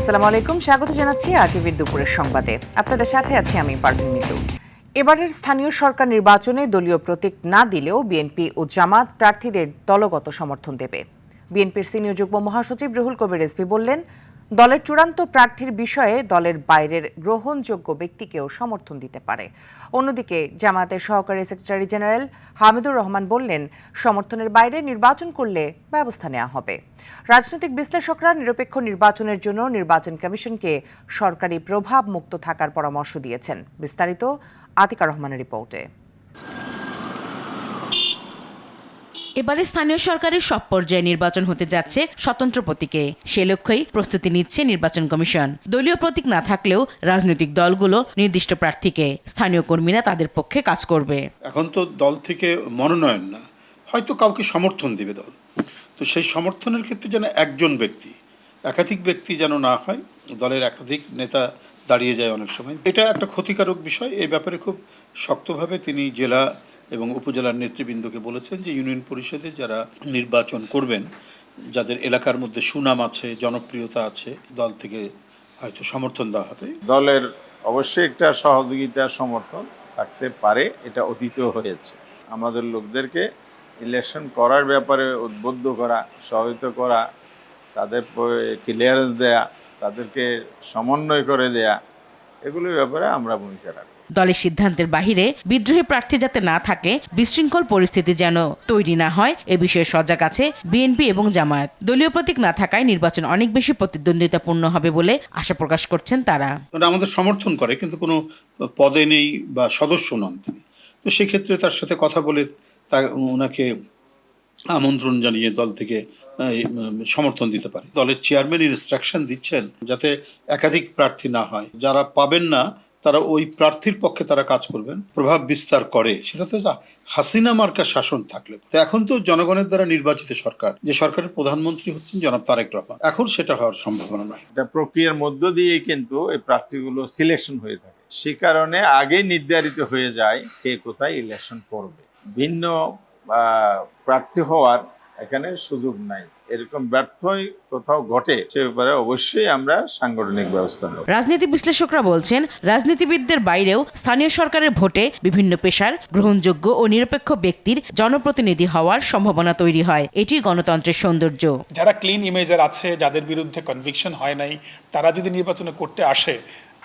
আসসালামু আলাইকুম, স্বাগত জানাচ্ছি আরটিভির দুপুরের সংবাদে। আপনাদের সাথে আছি আমি পারভিন মিতু। এবারের স্থানীয় সরকার নির্বাচনে দলীয় প্রতীক না দিলেও বিএনপি ও জামাত প্রার্থীদের দলগত সমর্থন দেবে। বিএনপির সিনিয়র যুগ্ম মহাসচিব রুহুল কবির রিজভী বললেন, দলের চূড়ান্ত প্রার্থীর বিষয়ে দলের বাইরের গ্রহণযোগ্য ব্যক্তিকেও সমর্থন দিতে পারে। অন্যদিকে জামায়াতের সহকারী সেক্রেটারি জেনারেল হামিদুর রহমান বললেন, সমর্থনের বাইরে নির্বাচন করলে ব্যবস্থা নেওয়া হবে। রাজনৈতিক বিশ্লেষকরা নিরপেক্ষ নির্বাচনের জন্য নির্বাচন কমিশনকে সরকারি প্রভাব মুক্ত থাকার পরামর্শ দিয়েছেন। বিস্তারিত আতিকা রহমানের রিপোর্টে। এবারে স্থানীয় সরকারের সব পর্যায়ে নির্বাচন হতে যাচ্ছে স্বতন্ত্র প্রতীকে। সে লক্ষ্যেই প্রস্তুতি নিচ্ছে নির্বাচন কমিশন। দলীয় প্রতীক না থাকলেও রাজনৈতিক দলগুলো নির্দিষ্ট প্রার্থীকে, স্থানীয় কর্মীরা তাদের পক্ষে কাজ করবে। এখন তো দল থেকে মনোনয়ন না, হয়তো কাউকে সমর্থন দিবে দল। তো সেই সমর্থনের ক্ষেত্রে যেন একজন ব্যক্তি, একাধিক ব্যক্তি যেন না হয়, দলের একাধিক নেতা দাঁড়িয়ে যায় অনেক সময়। এটা একটা ক্ষতিকারক বিষয়। এই ব্যাপারে খুব শক্তভাবে তিনি জেলা এবং উপজেলার নেতৃবৃন্দকে বলেছেন যে ইউনিয়ন পরিষদে যারা নির্বাচন করবেন, যাদের এলাকার মধ্যে সুনাম আছে, জনপ্রিয়তা আছে, দল থেকে হয়তো সমর্থন দেওয়া হবে। দলের অবশ্যই একটা সহযোগিতার সমর্থন থাকতে পারে, এটা অতীতেও হয়েছে। আমাদের লোকদেরকে ইলেকশন করার ব্যাপারে উদ্বুদ্ধ করা, সহায়তা করা, তাদের ক্লিয়ারেন্স দেয়া, তাদেরকে সমন্বয় করে দেয়া, এগুলোর ব্যাপারে আমরা ভূমিকা রাখব। দলের সিদ্ধান্তের বাহিরে বিদ্রোহী প্রার্থী যাতে না থাকে, বিশৃঙ্খল পরিস্থিতি যেন তৈরি না হয়, এ বিষয়ে সজাগ আছে বিএনপি এবং জামায়াত। দলীয় প্রতীক না থাকায় নির্বাচন অনেক বেশি প্রতিদ্বন্দ্বিতাপূর্ণ হবে বলে আশা প্রকাশ করছেন তারা। আমাদের সমর্থন করে, কিন্তু কোনো পদে নেই বা সদস্য নন তিনি। তো সেক্ষেত্রে তার সাথে কথা বলে ওনাকে আমন্ত্রণ জানিয়ে দল থেকে সমর্থন দিতে পারে। দলের চেয়ারম্যান ইনস্ট্রাকশন দিচ্ছেন যাতে একাধিক প্রার্থী না হয়, যারা পাবেন না তারা ওই প্রার্থীর পক্ষে তারা কাজ করবেন, প্রভাব বিস্তার করে। সেটা তো হাসিনা মার্কা শাসন থাকলে। তো এখন তো জনগণের দ্বারা নির্বাচিত সরকার, যে সরকারের প্রধানমন্ত্রী হচ্ছেন জনাব তারেক রহমান, এখন সেটা হওয়ার সম্ভাবনা নয়। এটা প্রক্রিয়ার মধ্য দিয়ে কিন্তু এই প্রার্থীগুলো সিলেকশন হয়ে থাকে। সে কারণে আগে নির্ধারিত হয়ে যায় কে কোথায় ইলেকশন করবে। ভিন্ন প্রার্থী হওয়ার এখানে সুযোগ নাই। এরকম ব্যর্থই কোথাও ঘটে, সে ব্যাপারে অবশ্যই আমরা সাংগঠনিক ব্যবস্থা নেব। রাজনীতি বিশ্লেষকরা বলছেন, রাজনীতিবিদদের বাইরেও স্থানীয় সরকারের ভোটে বিভিন্ন পেশার গ্রহণযোগ্য ও নিরপেক্ষ ব্যক্তির জনপ্রতিনিধি হওয়ার সম্ভাবনা তৈরি হয়। এটি গণতন্ত্রের সৌন্দর্য। যারা ক্লিন ইমেজের আছে, যাদের বিরুদ্ধে কনভিকশন হয় নাই, তারা যদি নির্বাচনে করতে আসে,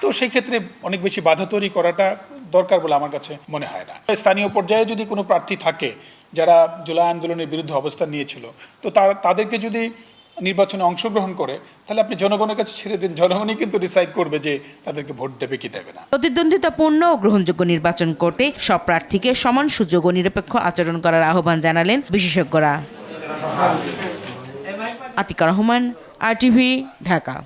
তো সেই ক্ষেত্রে অনেক বেশি বাধা তৈরি করাটা দরকার বলে আমার কাছে মনে হয় না। স্থানীয় পর্যায়ে যদি কোনো প্রার্থী থাকে যারা জুলাই আন্দোলনের বিরুদ্ধে অবস্থান নিয়েছিল, তো তাদেরকে যদি নির্বাচনে অংশগ্রহণ করে, তাহলে আপনি জনগণের কাছে ছেড়ে দিন, জনগণই কিন্তু ডিসাইড করবে যে তাদেরকে ভোট দেবে কি দেবে না। প্রতিদ্বন্দ্বিতাপূর্ণ ও গ্রহণযোগ্য নির্বাচন করতে সব প্রার্থীকে সমান সুযোগ ও নিরপেক্ষ আচরণ করার আহ্বান জানালেন বিশেষজ্ঞরা। আতিকা রহমান, আরটিভি, ঢাকা।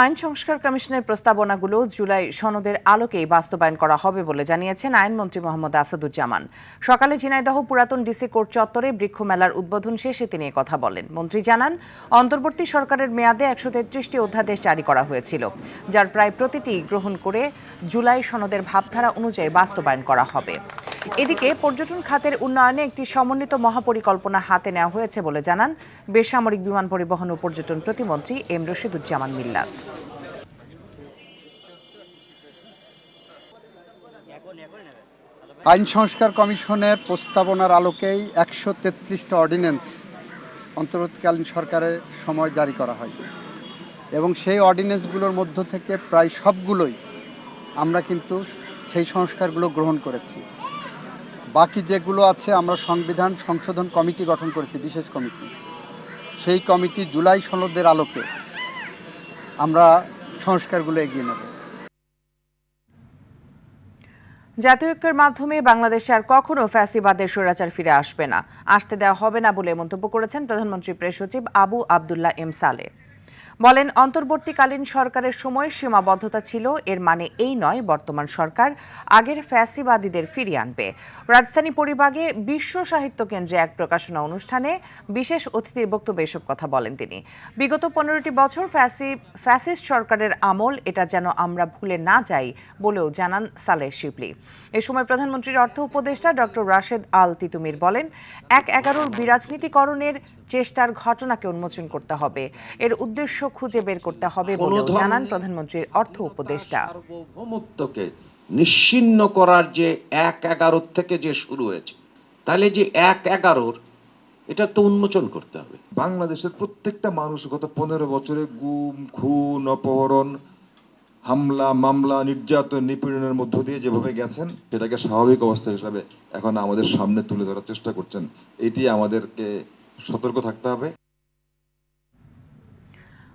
আইন সংস্কার কমিশনের প্রস্তাবনাগুলো জুলাই সনদের আলোকেই বাস্তবায়ন করা হবে বলে জানিয়েছেন আইনমন্ত্রী মোহাম্মদ আসাদুজ্জামান। সকালে ঝিনাইদহ পুরাতন ডিসি কোর্ট চত্বরে বৃক্ষ মেলার উদ্বোধন শেষে তিনি কথা বলেন। মন্ত্রী জানান, অন্তর্বর্তী সরকারের মেয়াদে 133টি অধ্যাদেশ জারি করা হয়েছিল, যার প্রায় প্রতিটি গ্রহণ করে জুলাই সনদের ভাবধারা অনুযায়ী বাস্তবায়ন করা হবে। এদিকে পর্যটন খাতের উন্নয়নে একটি সমন্বিত মহাপরিকল্পনা হাতে নেওয়া হয়েছে বলে জানান বেসামরিক বিমান পরিবহন ও পর্যটন প্রতিমন্ত্রী এম রশিদুজ্জামান মিল্লাত। আইন সংস্কার কমিশনের প্রস্তাবনার আলোকেই 133টা অর্ডিন্যান্স অন্তর্বর্তীকালীন সরকারের সময় জারি করা হয় এবং সেই অর্ডিন্যান্সগুলোর মধ্য থেকে প্রায় সবগুলোই আমরা কিন্তু সেই সংস্কারগুলো গ্রহণ করেছি। বাকি যেগুলো আছে আমরা সংবিধান সংশোধন কমিটি গঠন করেছি, বিশেষ কমিটি। সেই কমিটি জুলাই সনদের আলোকে আমরা সংস্কারগুলো এগিয়ে নেব। জাতীয় ঐক্যের মাধ্যমে বাংলাদেশে আর কখনো ফ্যাসিবাদের স্বৈরাচার ফিরে আসবে না, আসতে দেওয়া হবে না বলে মন্তব্য করেছেন প্রধানমন্ত্রী প্রেস সচিব আবু আবদুল্লাহ এম সালে। বলেন, অন্তর্বর্তীকালীন সরকারের সময় সীমাবদ্ধতা ছিল, এর মানে এই নয় বর্তমান সরকার আগের ফ্যাসিবাদীদের ফিরিয়ে আনবে। রাজধানী পরিবাগে বিশ্ব সাহিত্য কেন্দ্রে এক প্রকাশনা অনুষ্ঠানে বিশেষ অতিথির বক্তব্যে এসব কথা বলেন তিনি। বিগত 15টি বছর ফ্যাসিস্ট সরকারের আমল, এটা যেন আমরা ভুলে না যাই বলেও জানান সালেহ শিবলি। এ সময় প্রধানমন্ত্রীর অর্থ উপদেষ্টা ডক্টর রাশেদ আল তিতুমির বলেন, ১/১১ বিরাজনীতিকরণের চেষ্টার ঘটনাকে উন্মোচন করতে হবে, এর উদ্দেশ্য খুঁজে বের করতে হবে বলেও জানান প্রধানমন্ত্রীর অর্থ উপদেষ্টা। সার্বভৌমত্বকে নিশ্চিহ্ন করার যে ১/১১ থেকে যে শুরু হয়েছে, তাহলে যে ১/১১ এটা তো উন্মোচন করতে হবে। বাংলাদেশের প্রত্যেকটা মানুষ গত 15 বছরে গুম, খুন, অপহরণ, হামলা, মামলা, নির্যাতন, নিপীড়নের মধ্য দিয়ে যেভাবে গেছেন, সেটাকে স্বাভাবিক অবস্থা হিসাবে এখন আমাদের সামনে তুলে ধরার চেষ্টা করছেন। এটি আমাদেরকে সতর্ক থাকতে হবে।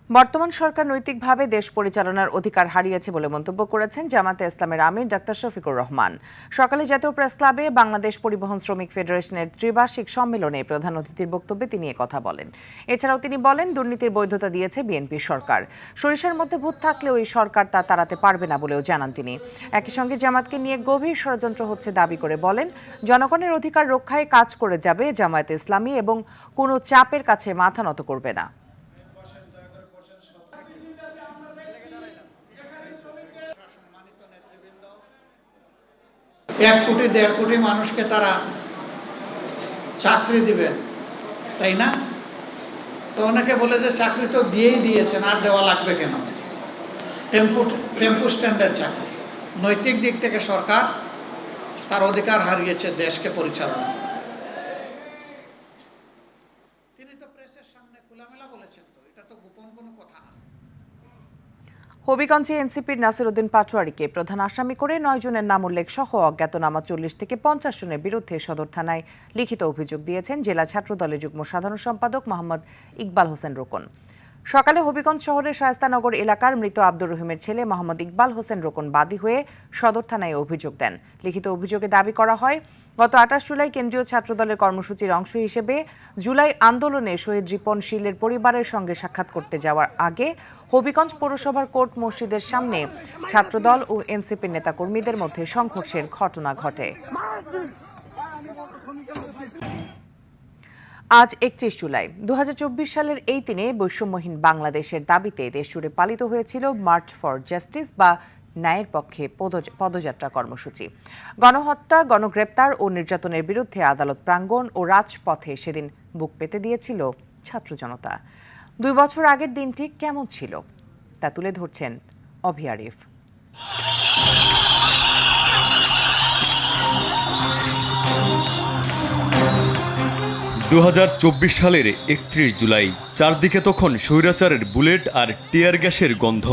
বর্তমান সরকার নৈতিকভাবে দেশ পরিচালনার অধিকার হারিয়েছে বলে মন্তব্য করেছেন জামাতে ইসলামের আমির ডাক্তার শফিকুর রহমান। সকালে জাতীয় প্রেস ক্লাবে বাংলাদেশ পরিবহন শ্রমিক ফেডারেশনের ত্রিবার্ষিক সম্মেলনে প্রধান অতিথির বক্তব্যে তিনি কথা বলেন। এছাড়াও তিনি বলেন, দুর্নীতির বৈধতা দিয়েছে বিএনপি সরকার, সরিষার মধ্যে ভূত থাকলেও এই সরকার তা তাড়াতে পারবে না বলেও জানান তিনি। একই সঙ্গে জামাতকে নিয়ে গভীর ষড়যন্ত্র হচ্ছে দাবি করে বলেন, জনগণের অধিকার রক্ষায় কাজ করে যাবে জামায়াতে ইসলামী এবং কোনো চাপের কাছে মাথা নত করবে না। 1 কোটি 1.5 কোটি মানুষকে তারা চাকরি দিবেন, তাই না? তো অনেকে বলে যে চাকরি তো দিয়েই দিয়েছেন, আর দেওয়া লাগবে কেন? টেম্পু স্ট্যান্ডের চাকরি। নৈতিক দিক থেকে সরকার তার অধিকার হারিয়েছে দেশকে পরিচালনা করা। তিনি তো প্রেসের সামনে খোলামেলা বলেছেন, তো এটা তো গোপন কোনো কথা না। হবিগঞ্জে এনসিপির নাসির উদ্দিন পাটোয়ারিকে প্রধান আসামি করে 9 জনের নাম উল্লেখ সহ অজ্ঞাতনামা 40 থেকে 50 জনের বিরুদ্ধে সদর থানায় লিখিত অভিযোগ দিয়েছেন জেলা ছাত্রদলের যুগ্ম সাধারণ সম্পাদক মোহাম্মদ ইকবাল হোসেন রোকন। সকালে হবিগঞ্জ শহরের শায়েস্তানগর এলাকার মৃত আব্দুর রহিমের ছেলে মোহাম্মদ ইকবাল হোসেন রোকন বাদী হয়ে সদর থানায় অভিযোগ দেন। লিখিত অভিযোগে দাবি করা হয়, গত 28 জুলাই কেন্দ্রীয় ছাত্রদলের কর্মসূচির অংশ হিসেবে জুলাই আন্দোলনে শহীদ রিপন শীলের পরিবারের সঙ্গে সাক্ষাৎ করতে যাওয়ার আগে হবিগঞ্জ পৌরসভার কোর্ট মসজিদের সামনে ছাত্রদল ও এনসিপির নেতাকর্মীদের মধ্যে সংঘর্ষের ঘটনা ঘটে। আজ 31 জুলাই 2024 সালের এই দিনে বৈষম্যহীন বাংলাদেশের দাবিতে দেশজুড়ে পালিত হয়েছিল মার্চ ফর জাস্টিস বা ন্যায়ের পক্ষে পদযাত্রা কর্মসূচি। গণহত্যা, গণগ্রেপ্তার ও নির্যাতনের বিরুদ্ধে আদালত প্রাঙ্গণ ও রাজপথে সেদিন বুক পেতে দিয়েছিল ছাত্র জনতা। 2 বছর আগের দিনটি কেমন ছিল তা তুলে ধরছেন অভি আরিফ। 2024 সালের 31 জুলাই, চারদিকে তখন স্বৈরাচারের বুলেট আর টিয়ার গ্যাসের গন্ধ।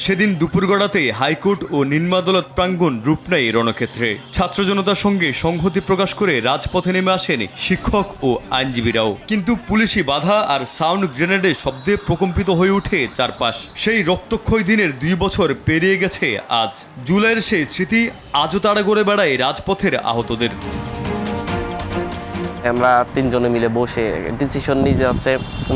সেদিন দুপুর গড়াতে হাইকোর্ট ও নিম্ন আদালত প্রাঙ্গণ রূপ নেয় রণক্ষেত্রে। ছাত্র জনতার সঙ্গে সংহতি প্রকাশ করে রাজপথে নেমে আসেন শিক্ষক ও আইনজীবীরাও। কিন্তু পুলিশি বাধা আর সাউন্ড গ্রেনেডের শব্দে প্রকম্পিত হয়ে ওঠে চারপাশ। সেই রক্তক্ষয়ী দিনের 2 বছর পেরিয়ে গেছে আজ। জুলাইয়ের সেই স্মৃতি আজও তাড়া করে বেড়ায় রাজপথের আহতদের। আমরা 3 জনে মিলে বসে ডিসিশন নিয়ে যাচ্ছে,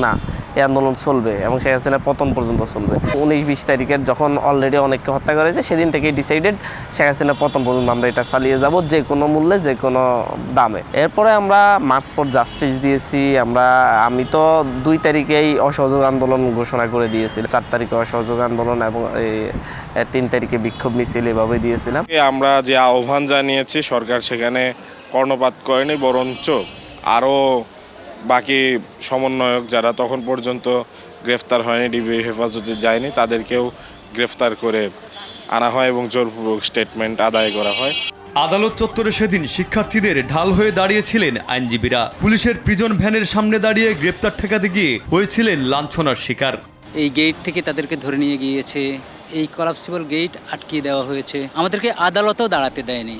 না এই আন্দোলন চলবে এবং শেখ হাসিনার পতন পর্যন্ত চলবে। 19-20 তারিখের যখন অলরেডি অনেককে হত্যা করেছে, সেদিন থেকে ডিসাইডেড শেখ হাসিনার পতন পর্যন্ত আমরা এটা চালিয়ে যাব, যে কোনো মূল্যে, যে কোনো দামে। এরপরে আমরা মার্চ ফর জাস্টিস দিয়েছি। আমি তো 2 তারিখেই অসহযোগ আন্দোলন ঘোষণা করে দিয়েছি, 4 তারিখে অসহযোগ আন্দোলন এবং 3 তারিখে বিক্ষোভ মিছিল এভাবে দিয়েছিলাম। আমরা যে আহ্বান জানিয়েছি, সরকার সেখানে কর্ণপাত করেনি, বরঞ্চ আরও বাকি সমন্বয়ক যারা তখন পর্যন্ত গ্রেফতার হয়নি, ডিবি হেফাজতে যায়নি, তাদেরকেও গ্রেফতার করে আনা হয় এবং জোরপূর্বক স্টেটমেন্ট আদায় করা হয়। আদালত চত্বরে সেদিন শিক্ষার্থীদের ঢাল হয়ে দাঁড়িয়েছিলেন আইনজীবীরা। পুলিশের প্রিজন ভ্যানের সামনে দাঁড়িয়ে গ্রেপ্তার ঠেকাতে গিয়ে হয়েছিলেন লাঞ্ছনার শিকার। এই গেট থেকে তাদেরকে ধরে নিয়ে গিয়েছে, এই কলাপসিবল গেট আটকিয়ে দেওয়া হয়েছে, আমাদেরকে আদালতেও দাঁড়াতে দেয়নি।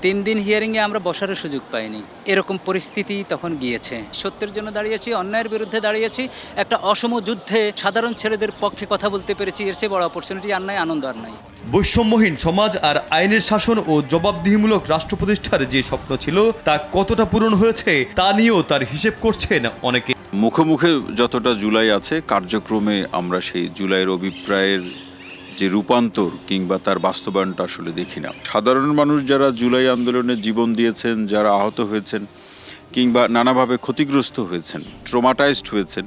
3 দিন হিয়ারিংয়ে আমরা বসারও সুযোগ পাইনি। এরকম পরিস্থিতি তখন গিয়েছে। সত্যের জন্য দাঁড়িয়েছি, অন্যায়ের বিরুদ্ধে দাঁড়িয়েছি, একটা অসম যুদ্ধে সাধারণ ছেলেদের পক্ষে কথা বলতে পেরেছি। এর চেয়ে বড় অপরচুনিটি আর নাই, আনন্দ আর নাই। বৈষম্যহীন সমাজ আর আইনের শাসন ও জবাবদিহিমূলক রাষ্ট্র প্রতিষ্ঠার যে স্বপ্ন ছিল, তা কতটা পূরণ হয়েছে তা নিয়েও তার হিসেব করছেন অনেকে। মুখে যতটা জুলাই আছে, কার্যক্রমে আমরা সেই জুলাইয়ের অভিপ্রায়ের যে রূপান্তর কিংবা তার বাস্তবায়নটা আসলে দেখি না। সাধারণ মানুষ যারা জুলাই আন্দোলনে জীবন দিয়েছেন, যারা আহত হয়েছেন কিংবা নানাভাবে ক্ষতিগ্রস্ত হয়েছেন, ট্রমাটাইজড হয়েছেন,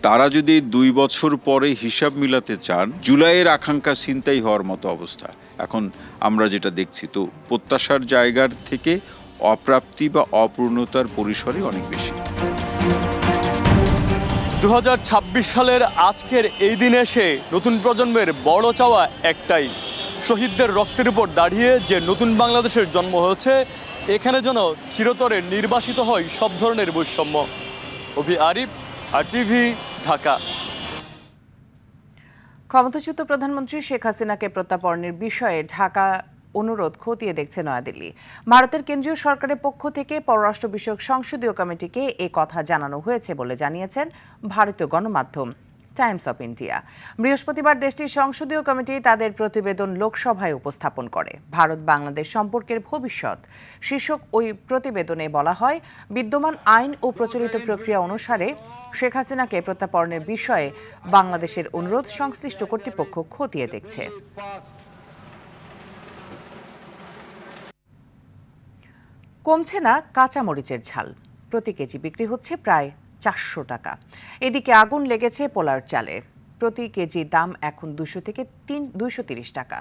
তারা যদি 2 বছর পরে হিসাব মিলাতে চান, জুলাইয়ের আকাঙ্ক্ষা ছিনতাই হওয়ার মতো অবস্থা এখন আমরা যেটা দেখছি। তো প্রত্যাশার জায়গার থেকে অপ্রাপ্তি বা অপূর্ণতার পরিসরই অনেক বেশি। 2026 সালের আজকের এই দিনে এসে নতুন প্রজন্মের বড় চাওয়া একটাই, শহীদদের রক্তের উপর দাঁড়িয়ে যে নতুন বাংলাদেশের জন্ম হয়েছে, এখানে যেন চিরতরে নির্বাসিত হয় সব ধরনের বৈষম্য। অভি আরিফ, RTV, ঢাকা। ক্ষমতাচ্যুত প্রধানমন্ত্রী শেখ হাসিনাকে প্রত্যাপনের বিষয়ে ঢাকা অনুরোধ খতিয়ে দেখছে নয়াদিল্লি। ভারতের কেন্দ্রীয় সরকারের পক্ষ থেকে পররাষ্ট্র বিষয়ক সংসদীয় কমিটিকে এ কথা জানানো হয়েছে বলে জানিয়েছেন ভারতীয় গণমাধ্যম টাইমস অফ ইন্ডিয়া। বৃহস্পতিবার দেশটির সংসদীয় কমিটি তাদের প্রতিবেদন লোকসভায় উপস্থাপন করে। ভারত বাংলাদেশ সম্পর্কের ভবিষ্যৎ শীর্ষক ওই প্রতিবেদনে বলা হয়, বিদ্যমান আইন ও প্রচলিত প্রক্রিয়া অনুসারে শেখ হাসিনাকে প্রত্যাপনের বিষয়ে বাংলাদেশের অনুরোধ সংশ্লিষ্ট কর্তৃপক্ষ খতিয়ে দেখছে। কমছে না কাঁচামরিচের ঝাল, প্রতি কেজি বিক্রি হচ্ছে প্রায় 400 টাকা। এদিকে আগুন লেগেছে পোলার চালে, প্রতি কেজি দাম এখন 200 থেকে 230 টাকা।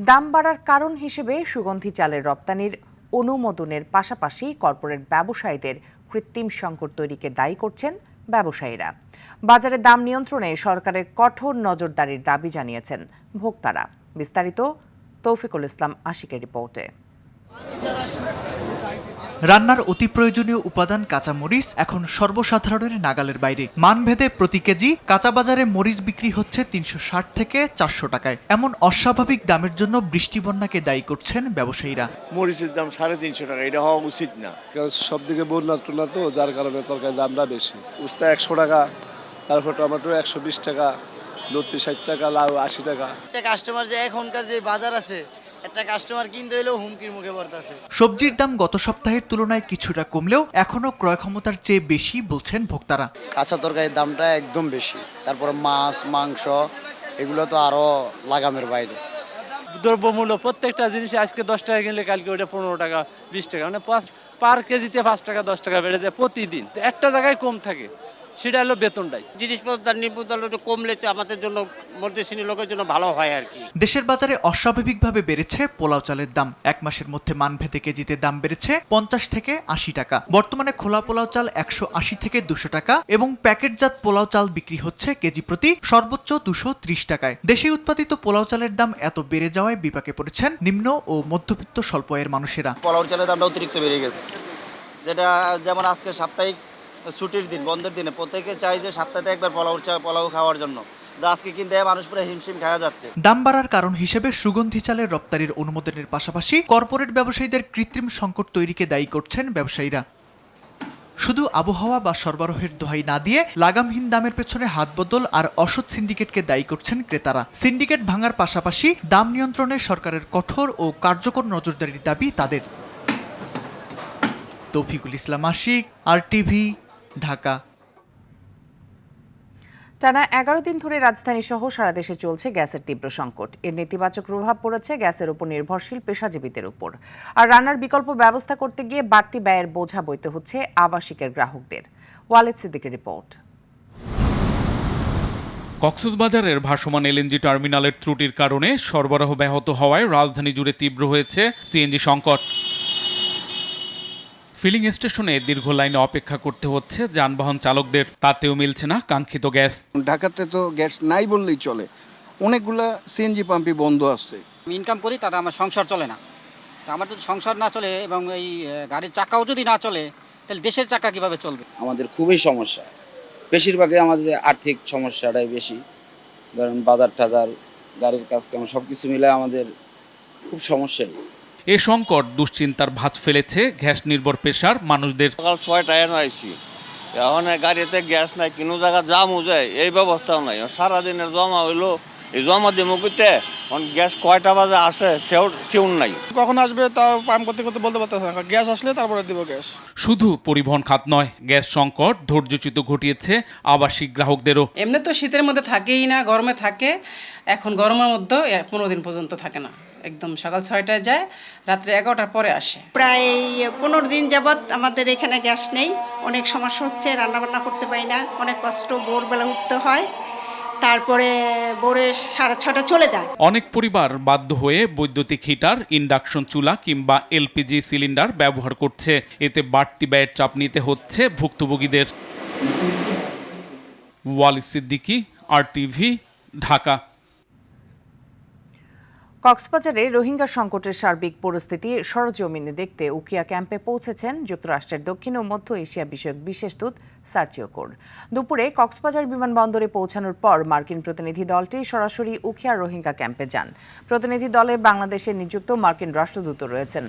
দাম বাড়ার কারণ হিসেবে সুগন্ধি চালের রপ্তানির অনুমোদনের পাশাপাশি কর্পোরেট ব্যবসায়ীদের কৃত্রিম সংকট তৈরিকে দায়ী করছেন ব্যবসায়ীরা। বাজারে দাম নিয়ন্ত্রণে সরকারের কঠোর নজরদারির দাবি জানিয়েছেন ভোক্তারা। বিস্তারিত তৌফিকুল ইসলাম আশিকের রিপোর্টে। রান্নার অতি প্রয়োজনীয় উপাদান কাঁচামরিচ এখন সর্বসাধারণের নাগালের বাইরে। মানভেদে প্রতি কেজি কাঁচা বাজারে মরিচ বিক্রি হচ্ছে 360 থেকে 400 টাকায়। এমন অস্বাভাবিক দামের জন্য বৃষ্টি বন্যাকে দায়ী করছেন ব্যবসায়ীরা। মরিচের দাম 350 টাকা, এটা হওয়া উচিত না। সব দিকে বন্যা টুনা তো, যার কারণে তরকারির দামটা বেশি। উস্তা 100 টাকা, তারপর টমেটো 120 টাকা, লতি 60 টাকা, লাউ 80 টাকা। কাস্টমার যে এখনকার যে বাজার আছে, একটা কাস্টমার কিনতে হলেও হুমকির মুখে পড়তেছে। সবজির দাম গত সপ্তাহের তুলনায় কিছুটা কমলেও এখনো ক্রয় ক্ষমতার চেয়ে বেশি বলছেন ভোক্তারা। কাঁচা তরকারির দামটা একদম বেশি, তারপরে মাছ মাংস এগুলো তো আরো লাগামের বাইরে। দ্রব্যমূল্য প্রত্যেকটা জিনিসে আজকে 10 টাকা কিনলে কালকে ওটা 15 টাকা 20 টাকা, মানে পার কেজিতে 5 টাকা 10 টাকা বেড়ে যায় প্রতিদিন। একটা জায়গায় কম থাকে, সেটা হলো বেতনটাই। জিনিসপত্রের নির্ভরতা একটু কমলে তো আমাদের জন্য, মধ্যশ্রেণী লোকের জন্য ভালো হয় আর কি। দেশের বাজারে অস্বাভাবিকভাবে বেড়েছে পোলাও চালের দাম। এক মাসের মধ্যে মানভেদে কেজিতে দাম বেড়েছে 50 থেকে 80 টাকা। বর্তমানে খোলা পোলাও চাল 180 থেকে 200 টাকা এবং প্যাকেটজাত পোলাও চাল বিক্রি হচ্ছে কেজি প্রতি সর্বোচ্চ 230 টাকায়। দেশে উৎপাদিত পোলাও চালের দাম এত বেড়ে যাওয়ায় বিপাকে পড়েছেন নিম্ন ও মধ্যবিত্ত স্বল্প আয়ের মানুষেরা। পোলাও চালের দামটা অতিরিক্ত বেড়ে গেছে, যেটা যেমন আজকে সাপ্তাহিক ছুটির দিন, বন্ধের দিনে প্রত্যেকে চাই যে সপ্তাহে একবার পোলাও খাওয়ার জন্য। আজকে কিন্তু মানুষ পুরো হিমশিম খাওয়া যাচ্ছে। দাম বাড়ার কারণ হিসেবে সুগন্ধি চালের রপ্তানির অনুমোদনের পাশাপাশি কর্পোরেট ব্যবসায়ীদের কৃত্রিম সংকট তৈরিকে দায়ী করছেন ব্যবসায়ীরা। শুধু আবহাওয়া বা সরবরাহের দোহাই না দিয়ে লাগামহীন দামের পেছনে হাত বদল আর অসৎ সিন্ডিকেটকে দায়ী করছেন ক্রেতারা। সিন্ডিকেট ভাঙার পাশাপাশি দাম নিয়ন্ত্রণে সরকারের কঠোর ও কার্যকর নজরদারির দাবি তাদের। তৌফিকুল ইসলাম আশিক, RTV, ঢাকা। টানা 11 দিন ধরে রাজধানী সহ সারা দেশে চলছে গ্যাসের তীব্র সংকট। এর নেতিবাচক প্রভাব পড়েছে গ্যাসের উপর নির্ভরশীল পেশাজীবীদের উপর। আর রান্নার বিকল্প ব্যবস্থা করতে গিয়ে বাড়তি ব্যয়ের বোঝা বইতে হচ্ছে আবাসিকের গ্রাহকদের। ওয়ালেদ সিদ্দিকের রিপোর্ট। কক্সবাজারের ভাসমান এলএনজি টার্মিনালের ত্রুটির কারণে সরবরাহ ব্যাহত হওয়ায় রাজধানী জুড়ে তীব্র হয়েছে সিএনজি সংকট। ফিলিং স্টেশনে দীর্ঘ লাইনে অপেক্ষা করতে হচ্ছে যানবাহন চালকদের, তাতেও মিলছে না কাঙ্ক্ষিত গ্যাস। ঢাকাতে তো গ্যাস নাই বললেই চলে, অনেকগুলা সিএনজি পাম্পই বন্ধ আছে। ইনকাম করি, তাতে আমার সংসার চলে না। তা আমার যদি সংসার না চলে এবং এই গাড়ির চাকাও যদি না চলে, তাহলে দেশের চাকা কিভাবে চলবে? আমাদের খুবই সমস্যা, বেশিরভাগই আমাদের আর্থিক সমস্যাটাই বেশি। ধরেন বাজার টাজার, গাড়ির কাজ কাম সব কিছু মিলে আমাদের খুব সমস্যাই। এ সংকট দুশ্চিন্তার ভাঁজ ফেলেছে গ্যাস নির্ভর পেশার মানুষদের। সকাল 6টায় আইছি, এখন গাড়িতে গ্যাস নাই, কোনো জায়গা জাম হয়ে যায়, এই ব্যবস্থাও নাই। সারাদিনের জমা হইলো, এই জমা দিয়ে মুখিতে গ্যাস কয়টা বাজে আসে সেও শিউর নাই। কখন আসবে তাও পাম্প করতে করতে বলতে পারতেছে না, গ্যাস আসলে তারপরে দিব গ্যাস। শুধু পরিবহন খাত নয়, গ্যাস সংকট ধৈর্যচ্যুত ঘটিয়েছে আবাসিক গ্রাহকদেরও। এমনি তো শীতের মধ্যে থাকেই না, গরমে থাকে। এখন গরমের মধ্যে 15 দিন পর্যন্ত থাকে না, একদম সকাল 6টায় যায়, রাত্রে 11টার পরে আসে। প্রায় 15 দিন যাবৎ আমাদের এখানে গ্যাস নেই, অনেক সমস্যা হচ্ছে, রান্নাবান্না করতে পারি না, অনেক কষ্ট, ভোরবেলা উঠতে হয়, তারপরে ভোরে 6:30 চলে যায়। অনেক পরিবার বাধ্য হয়ে বৈদ্যুতিক হিটার, ইন্ডাকশন চুলা কিংবা এলপিজি সিলিন্ডার ব্যবহার করছে। এতে বাড়তি ব্যয়ের চাপ নিতে হচ্ছে ভুক্তভোগীদের। ওয়ালিদ সিদ্দিকী, RTV, ঢাকা। কক্সবাজারে রোহিঙ্গা সংকটের সার্বিক পরিস্থিতি সরজমিনে দেখতে উখিয়া ক্যাম্পে পৌঁছেছেন যুক্তরাষ্ট্রের দক্ষিণ ও মধ্য এশিয়া বিষয়ক বিশেষ দূত সার্জিও কোর। দুপুরে কক্সবাজার বিমানবন্দরে পৌঁছানোর পর মার্কিন প্রতিনিধি দলটি সরাসরি উখিয়া রোহিঙ্গা ক্যাম্পে যান। প্রতিনিধি দলে বাংলাদেশে নিযুক্ত মার্কিন রাষ্ট্রদূত রয়েছেন।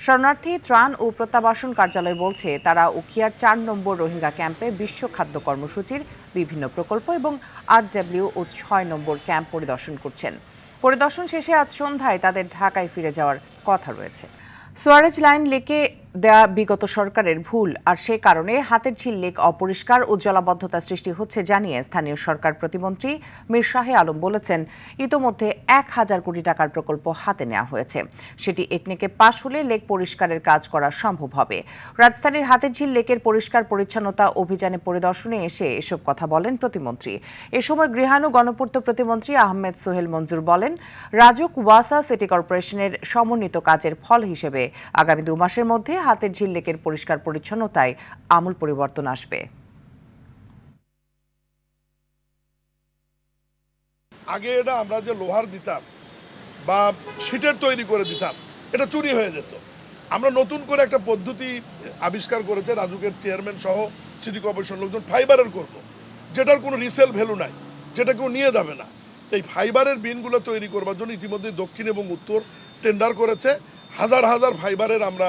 শরণার্থী ত্রাণ ও প্রত্যাবাসন কার্যালয় বলছে, তারা উখিয়ার 4 নম্বর রোহিঙ্গা ক্যাম্পে বিশ্ব খাদ্য কর্মসূচির বিভিন্ন প্রকল্প এবং RW ও 6 নম্বর ক্যাম্প পরিদর্শন করছেন। পরিদর্শন শেষে আজ সন্ধ্যায় তাদের ঢাকায় ফিরে যাওয়ার কথা রয়েছে। সুয়ারেজ লাইন লেকে দেয়া বিগত সরকারের ভুল, আর সে কারণে হাতেরঝিল লেক অপরিষ্কার ও জলাবদ্ধতা সৃষ্টি হচ্ছে জানিয়ে স্থানীয় সরকার প্রতিমন্ত্রী মীর শাহে আলম বলেছেন, ইতোমধ্যে 1000 কোটি টাকার প্রকল্প হাতে নেওয়া হয়েছে। সেটি একনেকে পাশ হলে লেক পরিষ্কারের কাজ করা সম্ভব হবে। রাজধানীর হাতেরঝিল লেকের পরিষ্কার পরিচ্ছন্নতা অভিযানে পরিদর্শনে এসে এসব কথা বলেন প্রতিমন্ত্রী। এ সময় গৃহায়ণ ও গণপূর্ত প্রতিমন্ত্রী আহমেদ সোহেল মঞ্জুর বলেন, রাজউক ওয়াসা সিটি কর্পোরেশনের সমন্বিত কাজের ফল হিসেবে আগামী 2 মাসের মধ্যে হাতেরঝিল লেকের পরিষ্কার পরিচ্ছন্নতায় আমূল পরিবর্তন আসবে। আগে এটা আমরা যে লোহার দিতাম বা শীটের তৈরি করে দিতাম, এটা চুরি হয়ে যেত। আমরা নতুন করে একটা পদ্ধতি আবিষ্কার করেছে রাজুকের চেয়ারম্যান সহ সিটি কর্পোরেশন লোকজন, ফাইবারের করব, যেটার কোনো রিসেল ভ্যালু নাই, যেটা কেউ নিয়ে যাবে না। এই ফাইবারের বিনগুলো তৈরি করবার জন্য ইতিমধ্যে দক্ষিণ এবং উত্তর টেন্ডার করেছে। হাজার হাজার ফাইবারের আমরা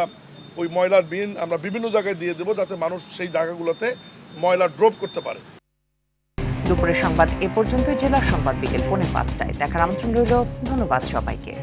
ওই ময়লার বিন আমরা বিভিন্ন জায়গায় দিয়ে দেবো, যাতে মানুষ সেই জায়গাগুলোতে ময়লা ড্রপ করতে পারে। দুপুরের সংবাদ এ পর্যন্তই। জেলার সংবাদ বিকেল 4:45টায় দেখার আমন্ত্রণ রইল। ধন্যবাদ সবাইকে।